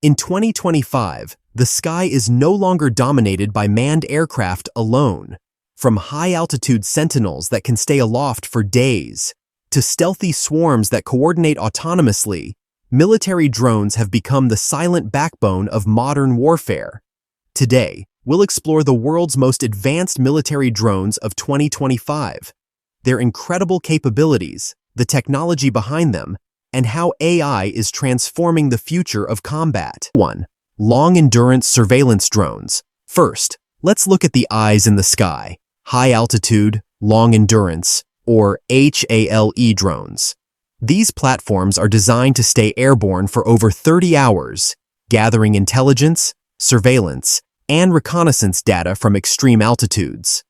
In 2025, the sky is no longer dominated by manned aircraft alone. From high-altitude sentinels that can stay aloft for days, to stealthy swarms that coordinate autonomously, military drones have become the silent backbone of modern warfare. Today, we'll explore the world's most advanced military drones of 2025, their incredible capabilities, the technology behind them, and how AI is transforming the future of combat. 1. Long-endurance surveillance drones. First, let's look at the eyes in the sky. High-altitude, long-endurance, or HALE drones. These platforms are designed to stay airborne for over 30 hours, gathering intelligence, surveillance, and reconnaissance data from extreme altitudes.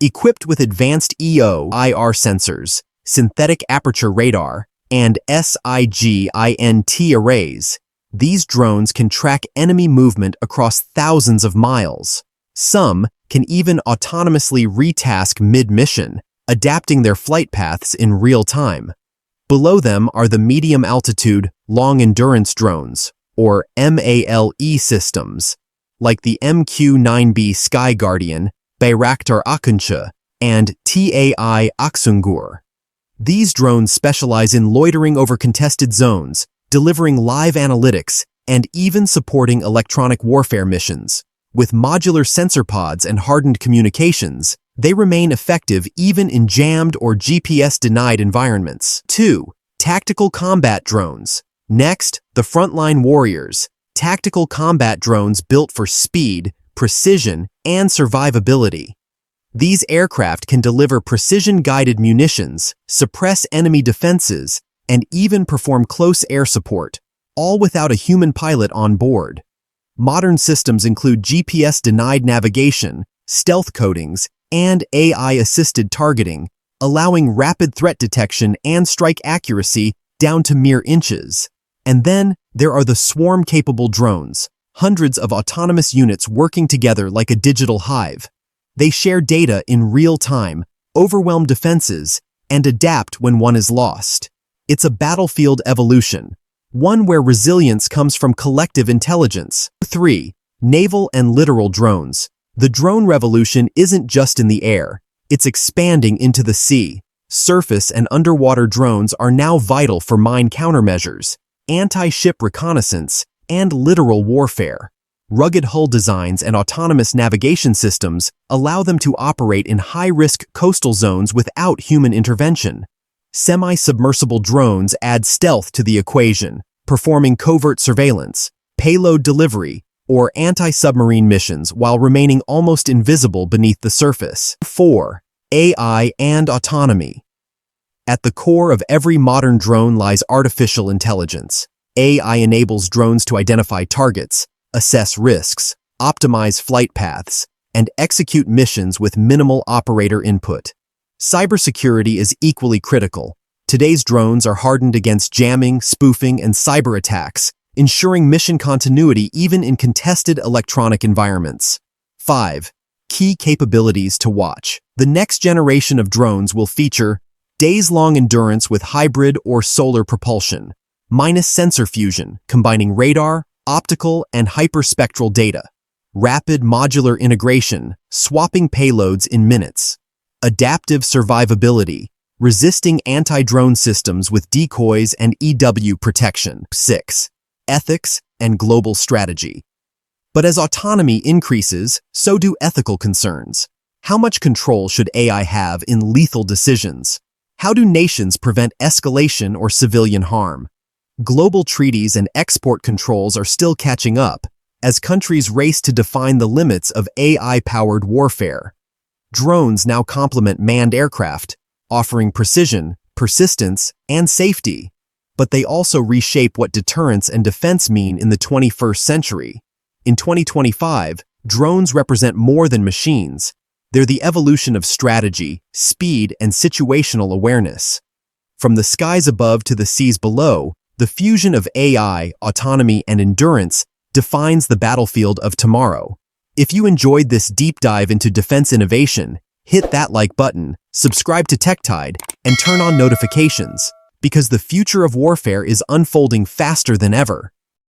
Equipped with advanced EO/IR sensors, synthetic aperture radar, and SIGINT arrays, these drones can track enemy movement across thousands of miles. Some can even autonomously retask mid-mission, adapting their flight paths in real time. Below them are the medium-altitude, long-endurance drones, or MALE systems, like the MQ-9B Sky Guardian, Bayraktar Akıncı, and TAI Aksungur. These drones specialize in loitering over contested zones, delivering live analytics, and even supporting electronic warfare missions. With modular sensor pods and hardened communications, they remain effective even in jammed or GPS-denied environments. 2. Tactical combat drones. Next, the frontline warriors. Tactical combat drones built for speed, precision, and survivability. These aircraft can deliver precision-guided munitions, suppress enemy defenses, and even perform close air support, all without a human pilot on board. Modern systems include GPS-denied navigation, stealth coatings, and AI-assisted targeting, allowing rapid threat detection and strike accuracy down to mere inches. And then, there are the swarm-capable drones, hundreds of autonomous units working together like a digital hive. They share data in real time, overwhelm defenses, and adapt when one is lost. It's a battlefield evolution, one where resilience comes from collective intelligence. 3. Naval and littoral drones. The drone revolution isn't just in the air, it's expanding into the sea. Surface and underwater drones are now vital for mine countermeasures, anti-ship reconnaissance, and littoral warfare. Rugged hull designs and autonomous navigation systems allow them to operate in high-risk coastal zones without human intervention. Semi-submersible drones add stealth to the equation, performing covert surveillance, payload delivery, or anti-submarine missions while remaining almost invisible beneath the surface. 4. AI and autonomy. At the core of every modern drone lies artificial intelligence. AI enables drones to identify targets, assess risks, optimize flight paths, and execute missions with minimal operator input. Cybersecurity is equally critical. Today's drones are hardened against jamming, spoofing, and cyber attacks, ensuring mission continuity even in contested electronic environments. 5. Key capabilities to watch. The next generation of drones will feature days-long endurance with hybrid or solar propulsion, minus sensor fusion, combining radar, optical, and hyperspectral data, rapid modular integration, swapping payloads in minutes, adaptive survivability, resisting anti-drone systems with decoys and EW protection. 6. Ethics and global strategy. But as autonomy increases, so do ethical concerns. How much control should AI have in lethal decisions? How do nations prevent escalation or civilian harm? Global treaties and export controls are still catching up as countries race to define the limits of AI-powered warfare. Drones now complement manned aircraft, offering precision, persistence, and safety. But they also reshape what deterrence and defense mean in the 21st century. In 2025, drones represent more than machines. They're the evolution of strategy, speed, and situational awareness. From the skies above to the seas below, the fusion of AI, autonomy, and endurance defines the battlefield of tomorrow. If you enjoyed this deep dive into defense innovation, hit that like button, subscribe to TechTide, and turn on notifications, because the future of warfare is unfolding faster than ever.